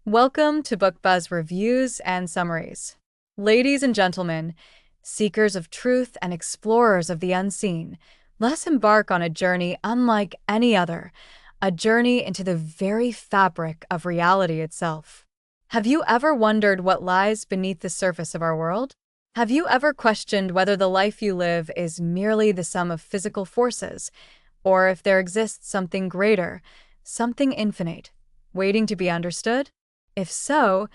Welcome to BookBuzz Reviews and Summaries. Ladies and gentlemen, seekers of truth and explorers of the unseen, let's embark on a journey unlike any other, a journey into the very fabric of reality itself. Have you ever wondered what lies beneath the surface of our world? Have you ever questioned whether the life you live is merely the sum of physical forces, or if there exists something greater, something infinite, waiting to be understood? If so,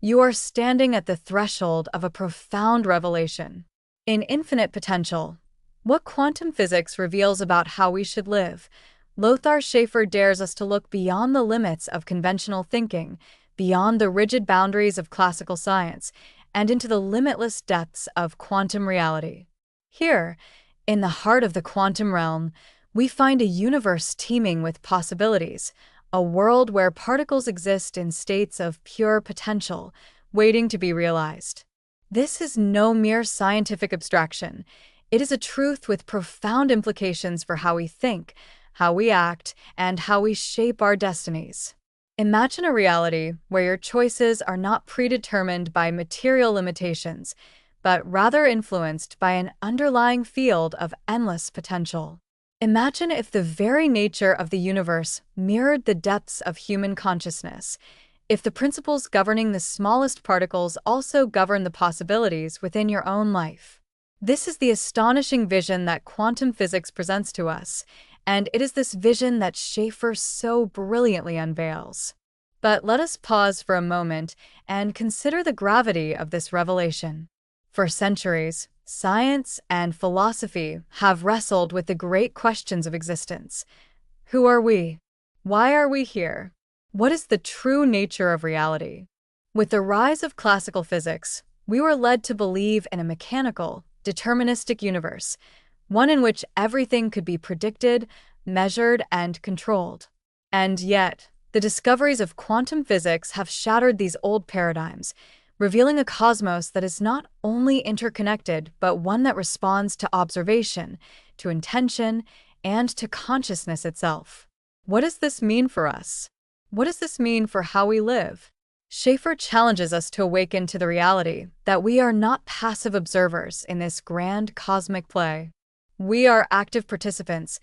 you are standing at the threshold of a profound revelation. In Infinite Potential, what quantum physics reveals about how we should live, Lothar Schäfer dares us to look beyond the limits of conventional thinking, beyond the rigid boundaries of classical science, and into the limitless depths of quantum reality. Here, in the heart of the quantum realm, we find a universe teeming with possibilities, a world where particles exist in states of pure potential, waiting to be realized. This is no mere scientific abstraction. It is a truth with profound implications for how we think, how we act, and how we shape our destinies. Imagine a reality where your choices are not predetermined by material limitations, but rather influenced by an underlying field of endless potential. Imagine if the very nature of the universe mirrored the depths of human consciousness, if the principles governing the smallest particles also govern the possibilities within your own life. This is the astonishing vision that quantum physics presents to us, and it is this vision that Schäfer so brilliantly unveils. But let us pause for a moment and consider the gravity of this revelation. For centuries, science and philosophy have wrestled with the great questions of existence. Who are we? Why are we here? What is the true nature of reality? With the rise of classical physics, we were led to believe in a mechanical, deterministic universe, one in which everything could be predicted, measured, and controlled. And yet, the discoveries of quantum physics have shattered these old paradigms, revealing a cosmos that is not only interconnected, but one that responds to observation, to intention, and to consciousness itself. What does this mean for us? What does this mean for how we live? Schäfer challenges us to awaken to the reality that we are not passive observers in this grand cosmic play. We are active participants,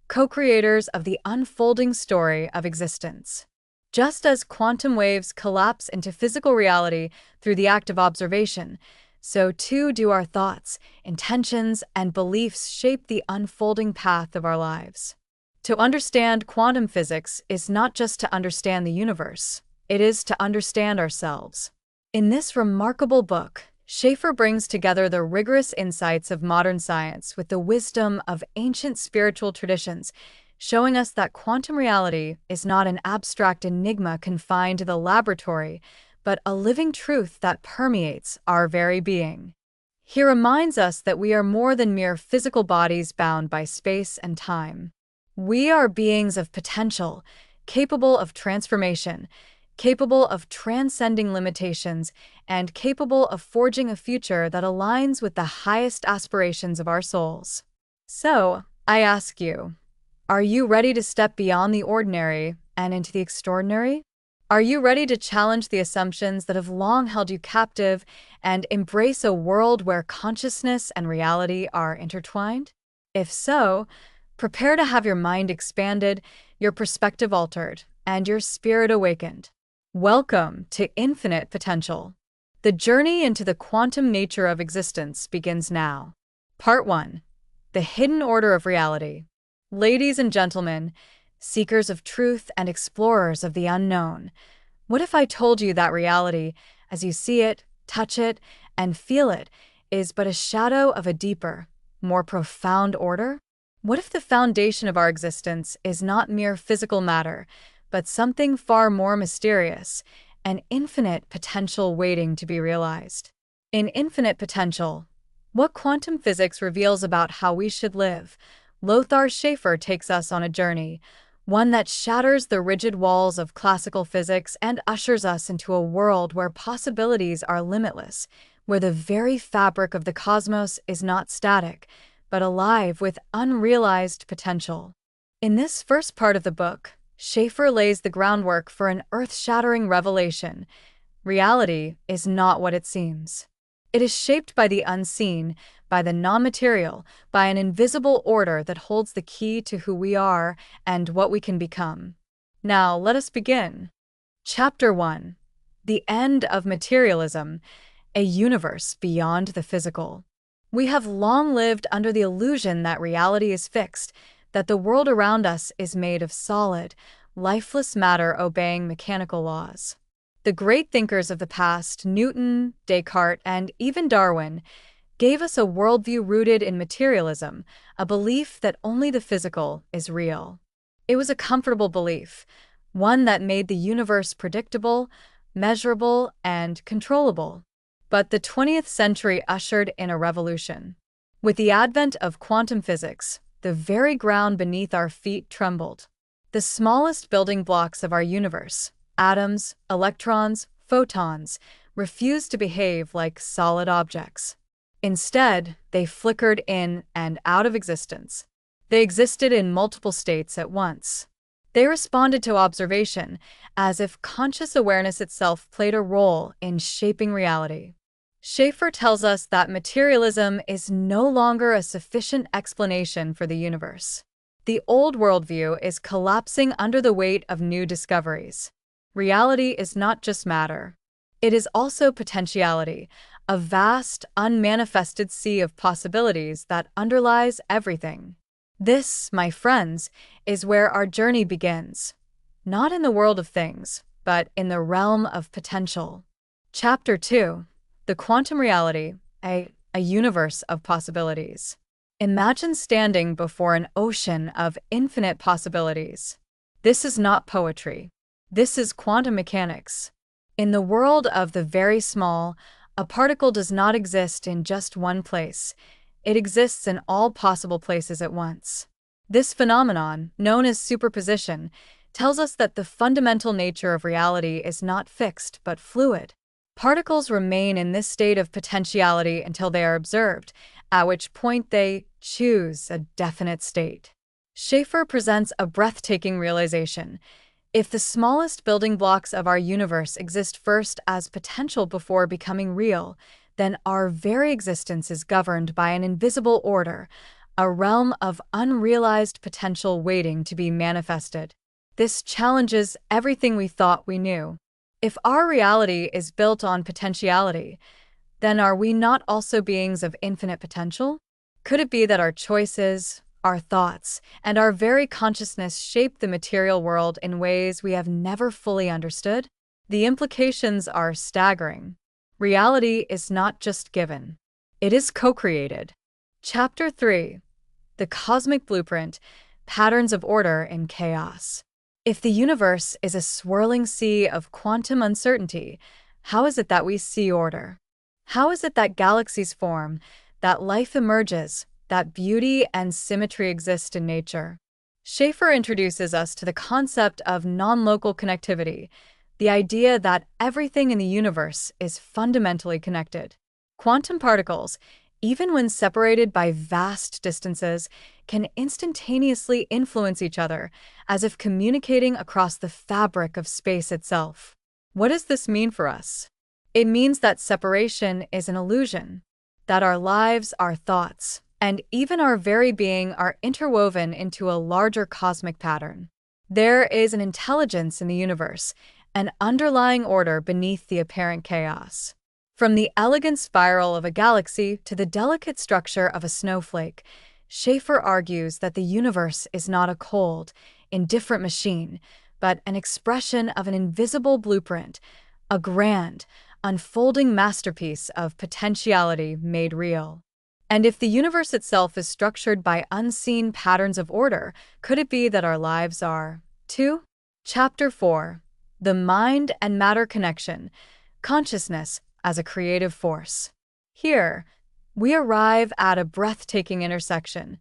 co-creators of the unfolding story of existence. Just as quantum waves collapse into physical reality through the act of observation, so too do our thoughts, intentions, and beliefs shape the unfolding path of our lives. To understand quantum physics is not just to understand the universe, it is to understand ourselves. In this remarkable book, Schäfer brings together the rigorous insights of modern science with the wisdom of ancient spiritual traditions, showing us that quantum reality is not an abstract enigma confined to the laboratory, but a living truth that permeates our very being. He reminds us that we are more than mere physical bodies bound by space and time. We are beings of potential, capable of transformation, capable of transcending limitations, and capable of forging a future that aligns with the highest aspirations of our souls. So, I ask you, are you ready to step beyond the ordinary and into the extraordinary? Are you ready to challenge the assumptions that have long held you captive and embrace a world where consciousness and reality are intertwined? If so, prepare to have your mind expanded, your perspective altered, and your spirit awakened. Welcome to Infinite Potential. The journey into the quantum nature of existence begins now. Part 1. The Hidden Order of Reality. Ladies and gentlemen, seekers of truth and explorers of the unknown, what if I told you that reality, as you see it, touch it, and feel it, is but a shadow of a deeper, more profound order? What if the foundation of our existence is not mere physical matter, but something far more mysterious, an infinite potential waiting to be realized? In Infinite Potential, what quantum physics reveals about how we should live, Lothar Schäfer takes us on a journey, one that shatters the rigid walls of classical physics and ushers us into a world where possibilities are limitless, where the very fabric of the cosmos is not static, but alive with unrealized potential. In this first part of the book, Schäfer lays the groundwork for an earth-shattering revelation. Reality is not what it seems. It is shaped by the unseen, by the non-material, by an invisible order that holds the key to who we are and what we can become. Now, let us begin. Chapter 1. The End of Materialism, a Universe Beyond the Physical. We have long lived under the illusion that reality is fixed, that the world around us is made of solid, lifeless matter obeying mechanical laws. The great thinkers of the past, Newton, Descartes, and even Darwin, gave us a worldview rooted in materialism, a belief that only the physical is real. It was a comfortable belief, one that made the universe predictable, measurable, and controllable. But the 20th century ushered in a revolution. With the advent of quantum physics, the very ground beneath our feet trembled. The smallest building blocks of our universe, atoms, electrons, photons, refused to behave like solid objects. Instead, they flickered in and out of existence. They existed in multiple states at once. They responded to observation, as if conscious awareness itself played a role in shaping reality. Schäfer tells us that materialism is no longer a sufficient explanation for the universe. The old worldview is collapsing under the weight of new discoveries. Reality is not just matter. It is also potentiality, a vast, unmanifested sea of possibilities that underlies everything. This, my friends, is where our journey begins. Not in the world of things, but in the realm of potential. Chapter 2. The Quantum Reality, a Universe of Possibilities. Imagine standing before an ocean of infinite possibilities. This is not poetry. This is quantum mechanics. In the world of the very small, a particle does not exist in just one place. It exists in all possible places at once. This phenomenon, known as superposition, tells us that the fundamental nature of reality is not fixed but fluid. Particles remain in this state of potentiality until they are observed, at which point they choose a definite state. Schäfer presents a breathtaking realization. If the smallest building blocks of our universe exist first as potential before becoming real, then our very existence is governed by an invisible order, a realm of unrealized potential waiting to be manifested. This challenges everything we thought we knew. If our reality is built on potentiality, then are we not also beings of infinite potential? Could it be that our choices, our thoughts, and our very consciousness shape the material world in ways we have never fully understood? The implications are staggering. Reality is not just given. It is co-created. Chapter 3. The Cosmic Blueprint, Patterns of Order in Chaos. If the universe is a swirling sea of quantum uncertainty, how is it that we see order? How is it that galaxies form, that life emerges, that beauty and symmetry exist in nature? Schäfer introduces us to the concept of non-local connectivity, the idea that everything in the universe is fundamentally connected. Quantum particles, even when separated by vast distances, can instantaneously influence each other, as if communicating across the fabric of space itself. What does this mean for us? It means that separation is an illusion, that our lives, our thoughts, and even our very being are interwoven into a larger cosmic pattern. There is an intelligence in the universe, an underlying order beneath the apparent chaos. From the elegant spiral of a galaxy to the delicate structure of a snowflake, Schäfer argues that the universe is not a cold, indifferent machine, but an expression of an invisible blueprint, a grand, unfolding masterpiece of potentiality made real. And if the universe itself is structured by unseen patterns of order, could it be that our lives are, too? Chapter 4. The Mind and Matter Connection, Consciousness as a Creative Force. Here, we arrive at a breathtaking intersection,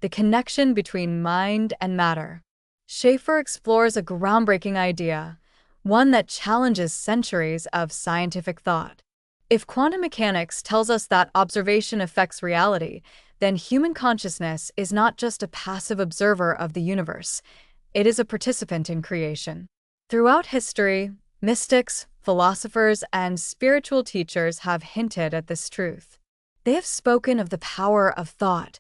the connection between mind and matter. Schäfer explores a groundbreaking idea, one that challenges centuries of scientific thought. If quantum mechanics tells us that observation affects reality, then human consciousness is not just a passive observer of the universe. it is a participant in creation. Throughout history, mystics, philosophers, and spiritual teachers have hinted at this truth. They have spoken of the power of thought,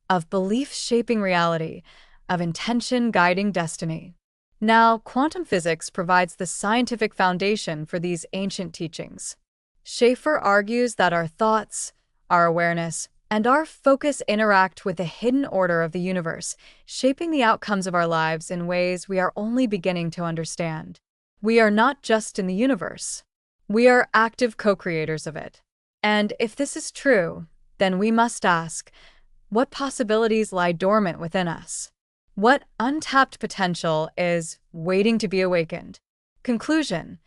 of belief shaping reality, of intention guiding destiny. Now, quantum physics provides the scientific foundation for these ancient teachings. Schäfer argues that our thoughts, our awareness, and our focus interact with the hidden order of the universe, shaping the outcomes of our lives in ways we are only beginning to understand. We are not just in the universe. We are active co-creators of it. And if this is true, then we must ask, what possibilities lie dormant within us? What untapped potential is waiting to be awakened? Conclusion: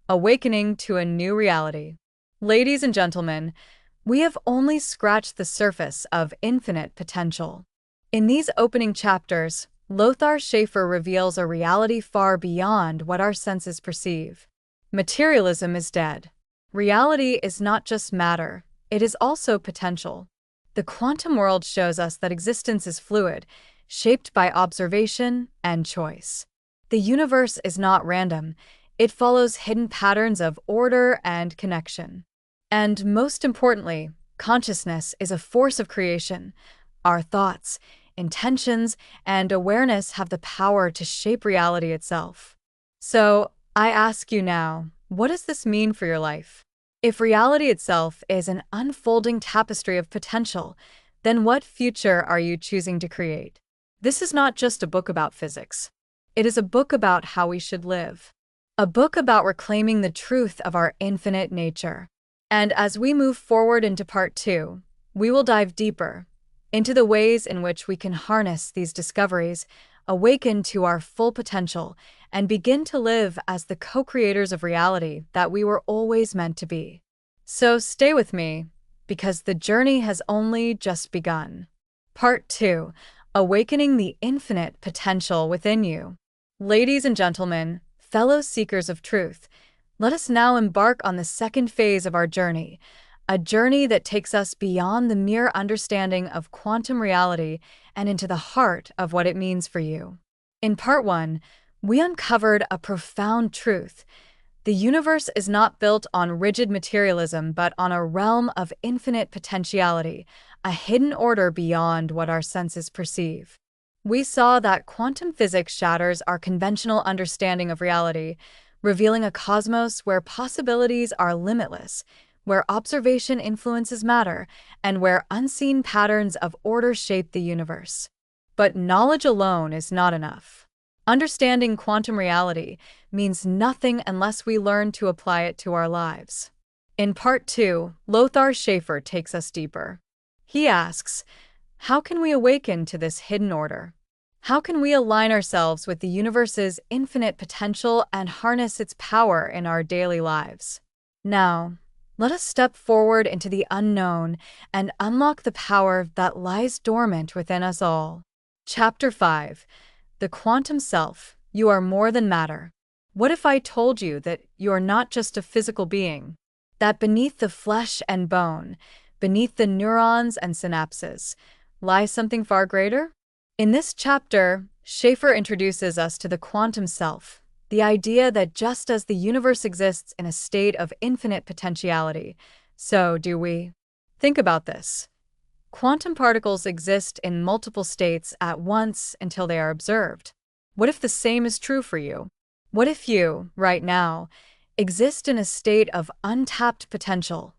awakening to a new reality. Ladies and gentlemen, we have only scratched the surface of infinite potential. In these opening chapters, Lothar Schäfer reveals a reality far beyond what our senses perceive. Materialism is dead. Reality is not just matter, it is also potential. The quantum world shows us that existence is fluid, shaped by observation and choice. The universe is not random, it follows hidden patterns of order and connection. And most importantly, consciousness is a force of creation. Our thoughts, intentions, and awareness have the power to shape reality itself. So, I ask you now, what does this mean for your life? If reality itself is an unfolding tapestry of potential, then what future are you choosing to create? This is not just a book about physics. It is a book about how we should live. A book about reclaiming the truth of our infinite nature. And as we move forward into part 2, we will dive deeper into the ways in which we can harness these discoveries, awaken to our full potential, and begin to live as the co-creators of reality that we were always meant to be. So stay with me, because the journey has only just begun. Part 2: Awakening the Infinite Potential Within You. Ladies and gentlemen, fellow seekers of truth, let us now embark on the second phase of our journey, a journey that takes us beyond the mere understanding of quantum reality and into the heart of what it means for you. In part 1, we uncovered a profound truth. The universe is not built on rigid materialism, but on a realm of infinite potentiality, a hidden order beyond what our senses perceive. We saw that quantum physics shatters our conventional understanding of reality, revealing a cosmos where possibilities are limitless, where observation influences matter, and where unseen patterns of order shape the universe. But knowledge alone is not enough. Understanding quantum reality means nothing unless we learn to apply it to our lives. In part 2, Lothar Schäfer takes us deeper. He asks, how can we awaken to this hidden order? How can we align ourselves with the universe's infinite potential and harness its power in our daily lives? Now, let us step forward into the unknown and unlock the power that lies dormant within us all. Chapter 5: The Quantum Self. You are more than matter. What if I told you that you are not just a physical being? That beneath the flesh and bone, beneath the neurons and synapses, lies something far greater? In this chapter, Schäfer introduces us to the quantum self, the idea that just as the universe exists in a state of infinite potentiality, so do we. Think about this. Quantum particles exist in multiple states at once until they are observed. What if the same is true for you? What if you, right now, exist in a state of untapped potential,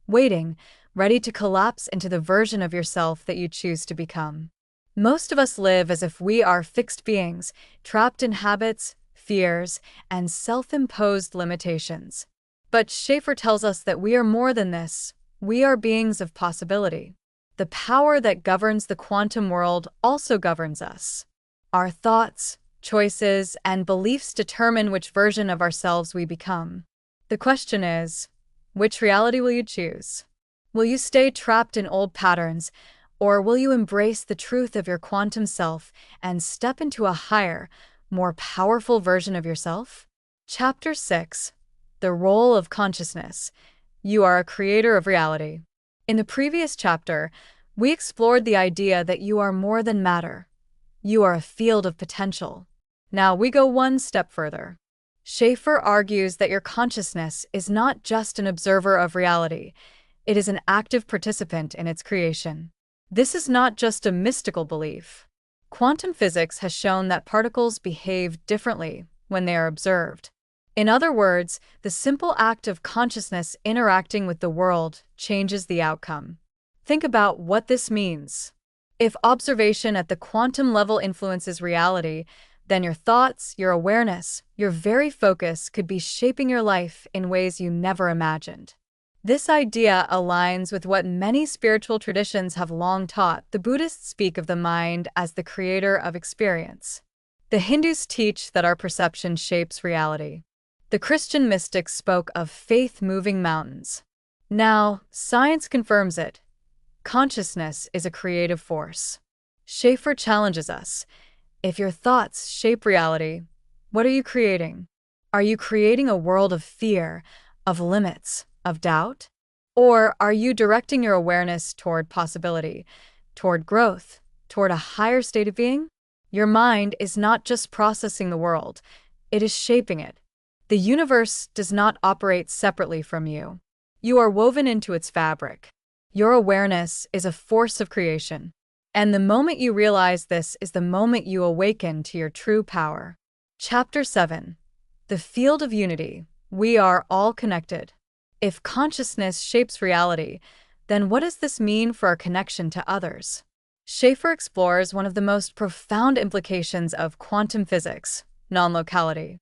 waiting, ready to collapse into the version of yourself that you choose to become? Most of us live as if we are fixed beings, trapped in habits, fears, and self-imposed limitations. But Schäfer tells us that we are more than this. We are beings of possibility. The power that governs the quantum world also governs us. Our thoughts, choices, and beliefs determine which version of ourselves we become. The question is, which reality will you choose? Will you stay trapped in old patterns, or will you embrace the truth of your quantum self and step into a higher, more powerful version of yourself? Chapter 6: The Role of Consciousness. You are a creator of reality. In the previous chapter, we explored the idea that you are more than matter. You are a field of potential. Now we go one step further. Schäfer argues that your consciousness is not just an observer of reality, it is an active participant in its creation. This is not just a mystical belief. Quantum physics has shown that particles behave differently when they are observed. In other words, the simple act of consciousness interacting with the world changes the outcome. Think about what this means. If observation at the quantum level influences reality, then your thoughts, your awareness, your very focus could be shaping your life in ways you never imagined. This idea aligns with what many spiritual traditions have long taught. The Buddhists speak of the mind as the creator of experience. The Hindus teach that our perception shapes reality. The Christian mystics spoke of faith moving mountains. Now, science confirms it. Consciousness is a creative force. Schäfer challenges us. If your thoughts shape reality, what are you creating? Are you creating a world of fear, of limits, of doubt? Or are you directing your awareness toward possibility, toward growth, toward a higher state of being? Your mind is not just processing the world, it is shaping it. The universe does not operate separately from you. You are woven into its fabric. Your awareness is a force of creation. And the moment you realize this is the moment you awaken to your true power. Chapter 7. The Field of Unity. We are all connected. If consciousness shapes reality, then what does this mean for our connection to others? Schäfer explores one of the most profound implications of quantum physics, non-locality.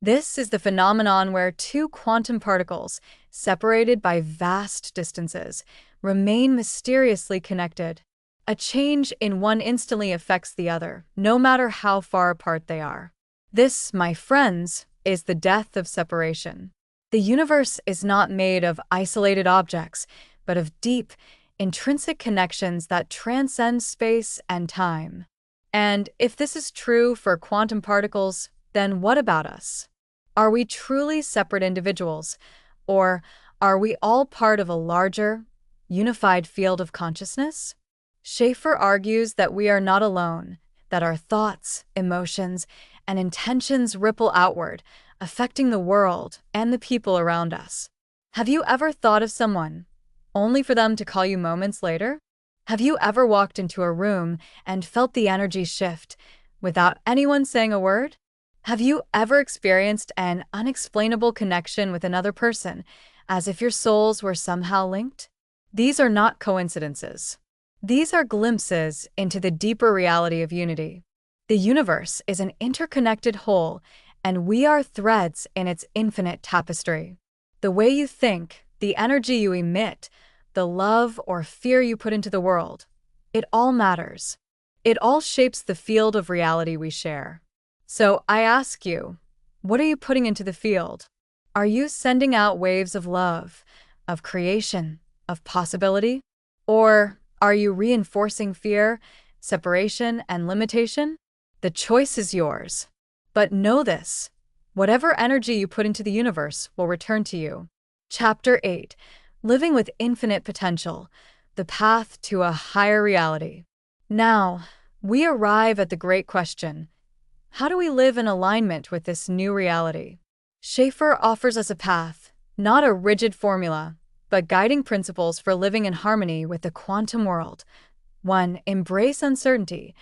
This is the phenomenon where two quantum particles, separated by vast distances, remain mysteriously connected. A change in one instantly affects the other, no matter how far apart they are. This, my friends, is the death of separation. The universe is not made of isolated objects, but of deep, intrinsic connections that transcend space and time. And if this is true for quantum particles, then what about us? Are we truly separate individuals, or are we all part of a larger, unified field of consciousness? Schäfer argues that we are not alone, that our thoughts, emotions, and intentions ripple outward, affecting the world and the people around us. Have you ever thought of someone, only for them to call you moments later? Have you ever walked into a room and felt the energy shift without anyone saying a word? Have you ever experienced an unexplainable connection with another person, as if your souls were somehow linked? These are not coincidences. These are glimpses into the deeper reality of unity. The universe is an interconnected whole, and we are threads in its infinite tapestry. The way you think, the energy you emit, the love or fear you put into the world, it all matters. It all shapes the field of reality we share. So I ask you, what are you putting into the field? Are you sending out waves of love, of creation, of possibility? Or are you reinforcing fear, separation, and limitation? The choice is yours. But know this, whatever energy you put into the universe will return to you. Chapter 8. Living with Infinite Potential, the Path to a Higher Reality. Now, we arrive at the great question. How do we live in alignment with this new reality? Schäfer offers us a path, not a rigid formula, but guiding principles for living in harmony with the quantum world. 1. Embrace uncertainty.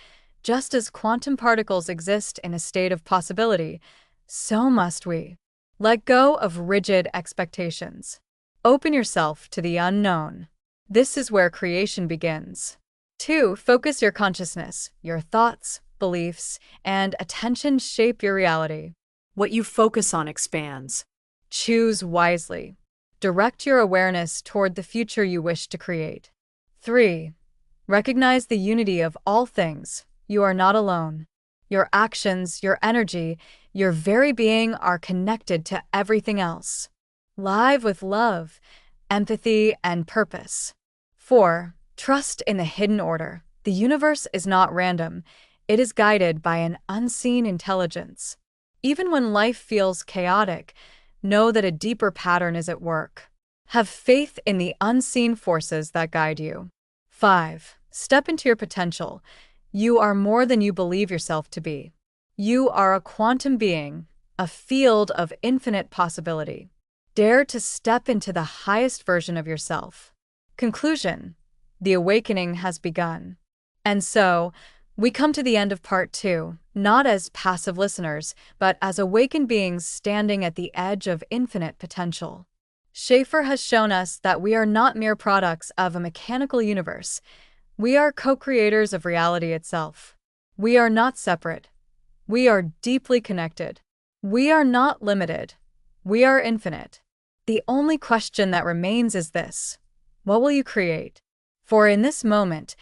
Just as quantum particles exist in a state of possibility, so must we. Let go of rigid expectations. Open yourself to the unknown. This is where creation begins. 2. Focus your consciousness, your thoughts, beliefs, and attention shape your reality. What you focus on expands. Choose wisely. Direct your awareness toward the future you wish to create. 3. Recognize the unity of all things. You are not alone. Your actions, your energy, your very being are connected to everything else. Live with love, empathy, and purpose. 4. Trust in the hidden order. The universe is not random. It is guided by an unseen intelligence. Even when life feels chaotic, know that a deeper pattern is at work. Have faith in the unseen forces that guide you. 5. Step into your potential. You are more than you believe yourself to be. You are a quantum being, a field of infinite possibility. Dare to step into the highest version of yourself. Conclusion: the awakening has begun. And so, we come to the end of part 2, not as passive listeners, but as awakened beings standing at the edge of infinite potential. Schäfer has shown us that we are not mere products of a mechanical universe. We are co-creators of reality itself. We are not separate. We are deeply connected. We are not limited. We are infinite. The only question that remains is this: what will you create? For in this moment,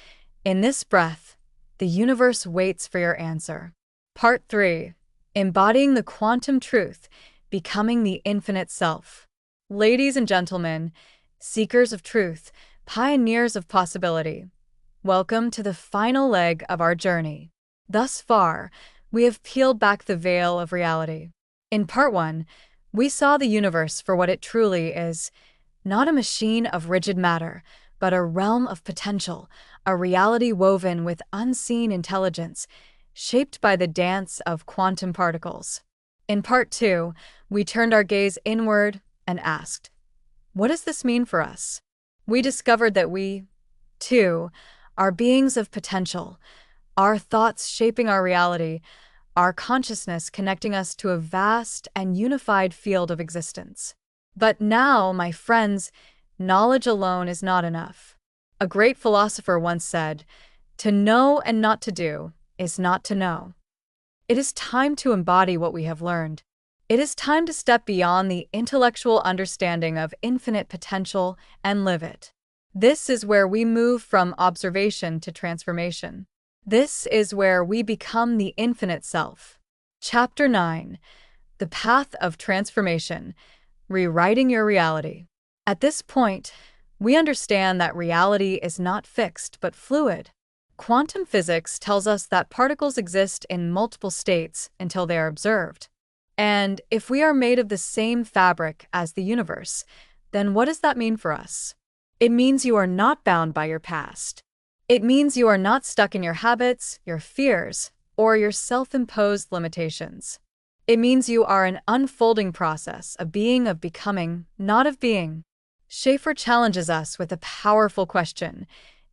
in this breath, the universe waits for your answer. Part 3. Embodying the quantum truth, becoming the infinite self. Ladies and gentlemen, seekers of truth, pioneers of possibility, welcome to the final leg of our journey. Thus far, we have peeled back the veil of reality. In part 1, we saw the universe for what it truly is: not a machine of rigid matter, but a realm of potential, a reality woven with unseen intelligence, shaped by the dance of quantum particles. In part 2, we turned our gaze inward and asked, what does this mean for us? We discovered that we, too, are beings of potential, our thoughts shaping our reality, our consciousness connecting us to a vast and unified field of existence. But now, my friends, knowledge alone is not enough. A great philosopher once said, "To know and not to do is not to know." It is time to embody what we have learned. It is time to step beyond the intellectual understanding of infinite potential and live it. This is where we move from observation to transformation. This is where we become the infinite self. Chapter 9. The Path of Transformation. Rewriting your reality. At this point, we understand that reality is not fixed but fluid. Quantum physics tells us that particles exist in multiple states until they are observed. And if we are made of the same fabric as the universe, then what does that mean for us? It means you are not bound by your past. It means you are not stuck in your habits, your fears, or your self-imposed limitations. It means you are an unfolding process, a being of becoming, not of being. Schäfer challenges us with a powerful question.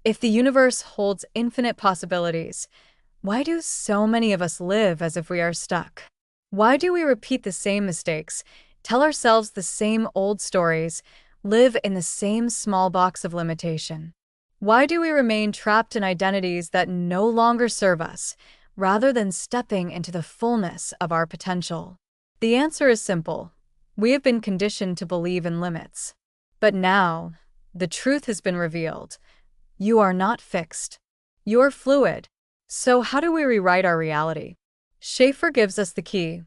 If the universe holds infinite possibilities, why do so many of us live as if we are stuck? Why do we repeat the same mistakes, tell ourselves the same old stories, live in the same small box of limitation? Why do we remain trapped in identities that no longer serve us, rather than stepping into the fullness of our potential? The answer is simple. We have been conditioned to believe in limits. But now, the truth has been revealed. You are not fixed. You are fluid. So how do we rewrite our reality? Schäfer gives us the key.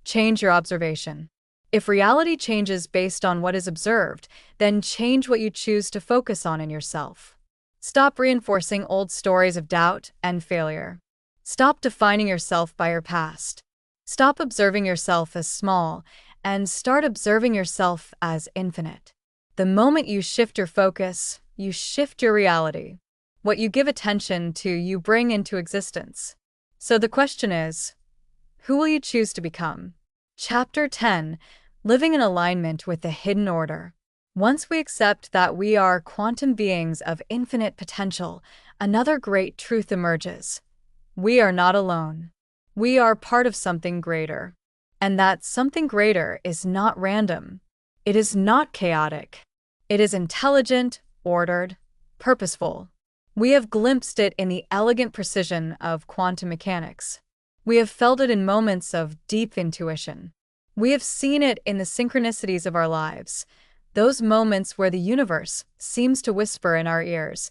Change your observation. If reality changes based on what is observed, then change what you choose to focus on in yourself. Stop reinforcing old stories of doubt and failure. Stop defining yourself by your past. Stop observing yourself as small and start observing yourself as infinite. The moment you shift your focus, you shift your reality. What you give attention to, you bring into existence. So the question is, who will you choose to become? Chapter 10. Living in alignment with the hidden order. Once we accept that we are quantum beings of infinite potential, another great truth emerges. We are not alone. We are part of something greater. And that something greater is not random. It is not chaotic. It is intelligent, ordered, purposeful. We have glimpsed it in the elegant precision of quantum mechanics. We have felt it in moments of deep intuition. We have seen it in the synchronicities of our lives, those moments where the universe seems to whisper in our ears,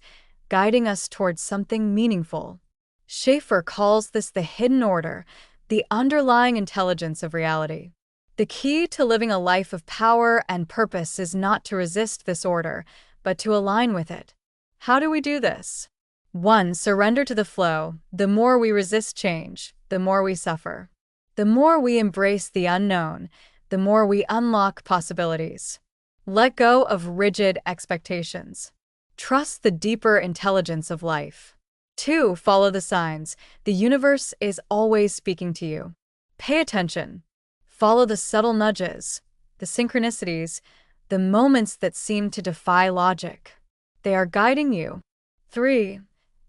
guiding us towards something meaningful. Schäfer calls this the hidden order, the underlying intelligence of reality. The key to living a life of power and purpose is not to resist this order, but to align with it. How do we do this? 1. Surrender to the flow. The more we resist change, the more we suffer. The more we embrace the unknown, the more we unlock possibilities. Let go of rigid expectations. Trust the deeper intelligence of life. 2. Follow the signs. The universe is always speaking to you. Pay attention. Follow the subtle nudges, the synchronicities, the moments that seem to defy logic. They are guiding you. 3.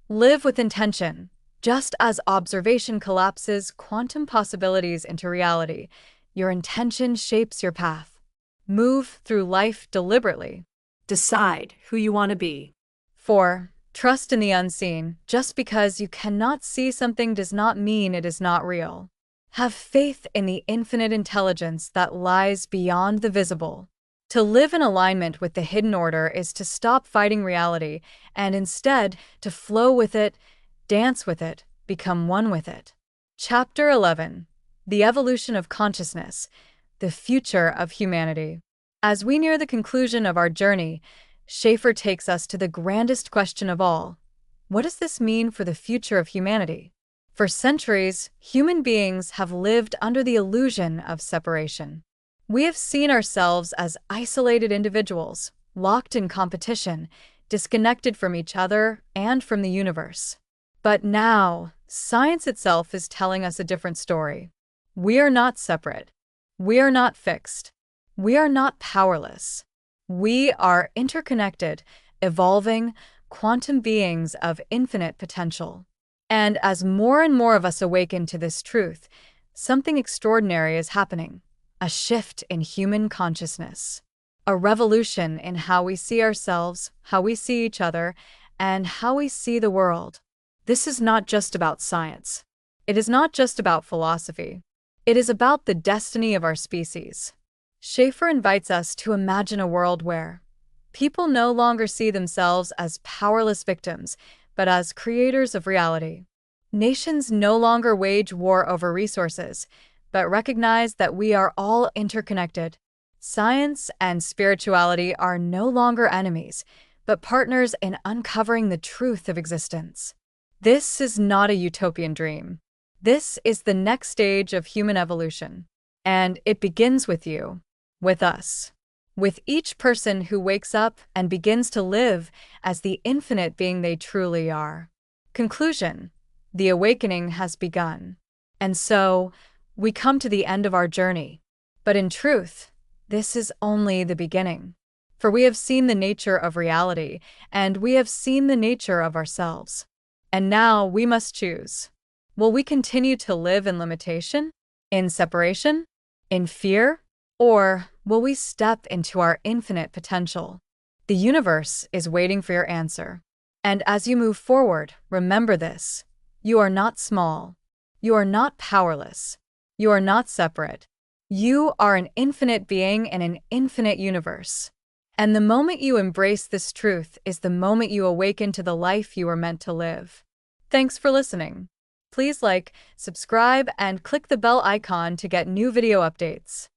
Live with intention. Just as observation collapses quantum possibilities into reality, your intention shapes your path. Move through life deliberately. Decide who you want to be. 4. Trust in the unseen. Just because you cannot see something does not mean it is not real. Have faith in the infinite intelligence that lies beyond the visible. To live in alignment with the hidden order is to stop fighting reality and instead to flow with it, dance with it, become one with it. Chapter 11. The Evolution of Consciousness, the Future of Humanity. As we near the conclusion of our journey, Schäfer takes us to the grandest question of all. What does this mean for the future of humanity? For centuries, human beings have lived under the illusion of separation. We have seen ourselves as isolated individuals, locked in competition, disconnected from each other and from the universe. But now, science itself is telling us a different story. We are not separate. We are not fixed. We are not powerless. We are interconnected, evolving, quantum beings of infinite potential. And as more and more of us awaken to this truth, something extraordinary is happening. A shift in human consciousness. A revolution in how we see ourselves, how we see each other, and how we see the world. This is not just about science. It is not just about philosophy. It is about the destiny of our species. Schäfer invites us to imagine a world where people no longer see themselves as powerless victims, but as creators of reality. Nations no longer wage war over resources, but recognize that we are all interconnected. Science and spirituality are no longer enemies, but partners in uncovering the truth of existence. This is not a utopian dream. This is the next stage of human evolution. And it begins with you, with us, with each person who wakes up and begins to live as the infinite being they truly are. Conclusion: the awakening has begun. And so, we come to the end of our journey. But in truth, this is only the beginning. For we have seen the nature of reality, and we have seen the nature of ourselves. And now we must choose. Will we continue to live in limitation, in separation, in fear, or will we step into our infinite potential? The universe is waiting for your answer. And as you move forward, remember this: you are not small. You are not powerless. You are not separate. You are an infinite being in an infinite universe. And the moment you embrace this truth is the moment you awaken to the life you were meant to live. Thanks for listening. Please like, subscribe, and click the bell icon to get new video updates.